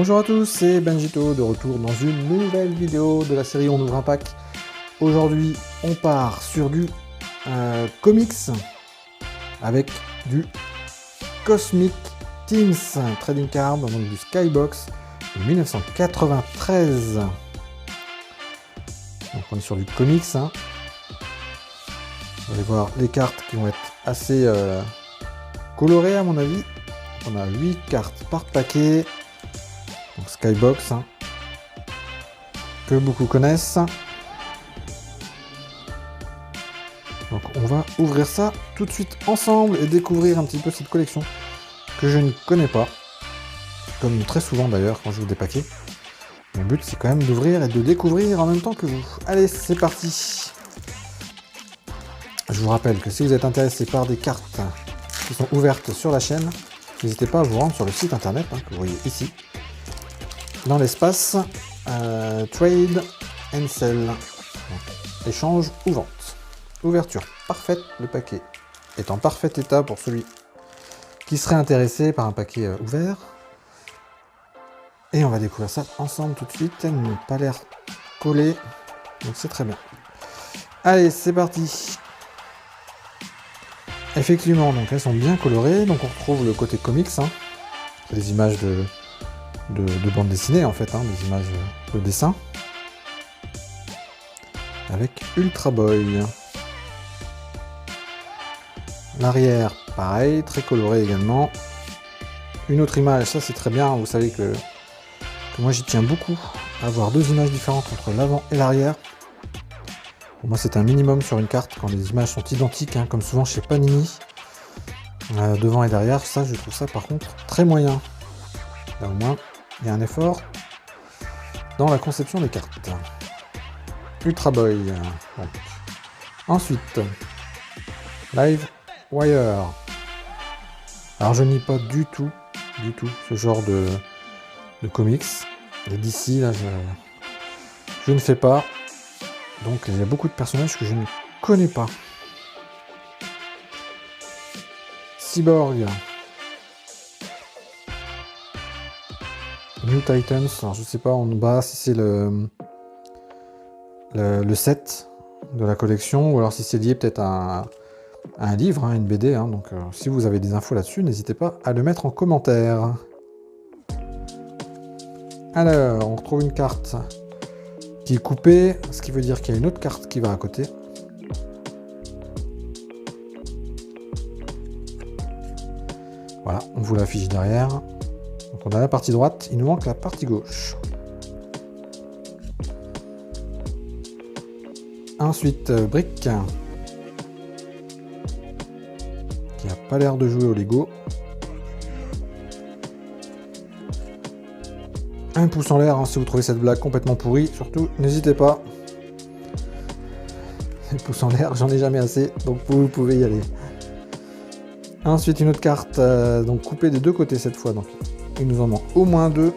Bonjour à tous, c'est Benjito de retour dans une nouvelle vidéo de la série On ouvre un pack. Aujourd'hui, on part sur du comics avec du Cosmic Teams Trading Card, donc du Skybox de 1993. Donc on est sur du comics. Vous allez voir les cartes qui vont être assez colorées à mon avis. On a 8 cartes par paquet. Donc Skybox, que beaucoup connaissent. Donc on va ouvrir ça tout de suite ensemble et découvrir un petit peu cette collection que je ne connais pas. Comme très souvent d'ailleurs quand j'ouvre des paquets. Mon but c'est quand même d'ouvrir et de découvrir en même temps que vous. Allez, c'est parti. Je vous rappelle que si vous êtes intéressé par des cartes qui sont ouvertes sur la chaîne, n'hésitez pas à vous rendre sur le site internet que vous voyez ici. Dans l'espace Trade and Sell, donc, échange ou vente. Ouverture parfaite, le paquet est en parfait état pour celui qui serait intéressé par un paquet ouvert. Et on va découvrir ça ensemble tout de suite. Elles n'ont pas l'air collées, donc c'est très bien. Allez, c'est parti. Effectivement, donc elles sont bien colorées, donc on retrouve le côté comics, c'est des images de bande dessinée en fait, des images de dessin avec Ultra Boy. L'arrière pareil, très coloré également. Une autre image, ça c'est très bien, vous savez que moi j'y tiens beaucoup, avoir deux images différentes entre l'avant et l'arrière. Pour moi c'est un minimum sur une carte quand les images sont identiques, comme souvent chez Panini, devant et derrière. Ça je trouve ça par contre très moyen. Là au moins il y a un effort dans la conception des cartes. Ultra Boy. Donc. Ensuite, Live Wire. Alors je n'y pas du tout ce genre de comics. Les DC, là, je ne fais pas. Donc il y a beaucoup de personnages que je ne connais pas. Cyborg. New Titans, alors je sais pas en bas si c'est le set de la collection ou alors si c'est lié peut-être à un livre, une BD. Donc si vous avez des infos là-dessus, n'hésitez pas à le mettre en commentaire. Alors, on retrouve une carte qui est coupée, ce qui veut dire qu'il y a une autre carte qui va à côté. Voilà, on vous l'affiche derrière. Donc on a la partie droite, il nous manque la partie gauche. Ensuite, Brick, qui n'a pas l'air de jouer au Lego. Un pouce en l'air si vous trouvez cette blague complètement pourrie, surtout n'hésitez pas. Les pouces en l'air, j'en ai jamais assez, donc vous pouvez y aller. Ensuite une autre carte, donc coupée des deux côtés cette fois, donc il nous en manque au moins deux.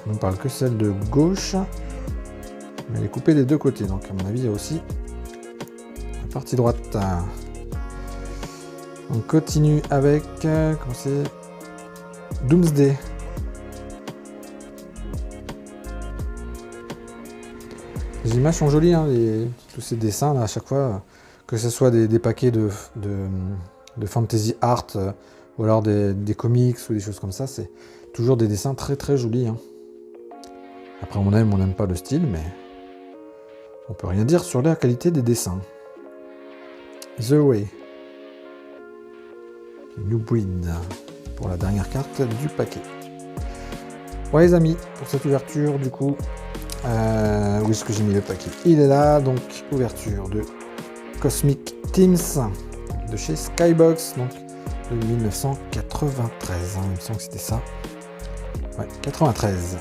On ne parle que celle de gauche, mais elle est coupée des deux côtés, donc à mon avis il y a aussi la partie droite. On continue avec, comment c'est, Doomsday. Les images sont jolies, tous ces dessins là à chaque fois, que ce soit des paquets de fantasy art ou alors des comics ou des choses comme ça, c'est toujours des dessins très très jolis. Après on aime ou on n'aime pas le style, mais on peut rien dire sur la qualité des dessins. The Way. New Breed. Pour la dernière carte du paquet. Ouais les amis, pour cette ouverture du coup, où est-ce que j'ai mis le paquet? Il est là, donc ouverture de Cosmic Teams de chez Skybox, donc de 1993, il me semble que c'était ça. Ouais, 93.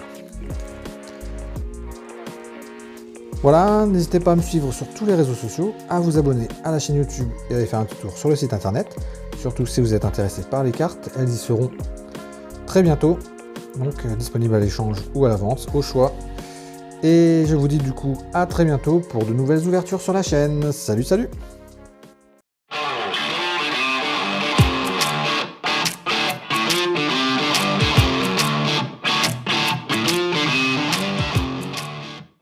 Voilà, n'hésitez pas à me suivre sur tous les réseaux sociaux, à vous abonner à la chaîne YouTube et à aller faire un petit tour sur le site internet. Surtout si vous êtes intéressé par les cartes, elles y seront très bientôt. Donc disponibles à l'échange ou à la vente, au choix. Et je vous dis du coup à très bientôt pour de nouvelles ouvertures sur la chaîne. Salut, salut!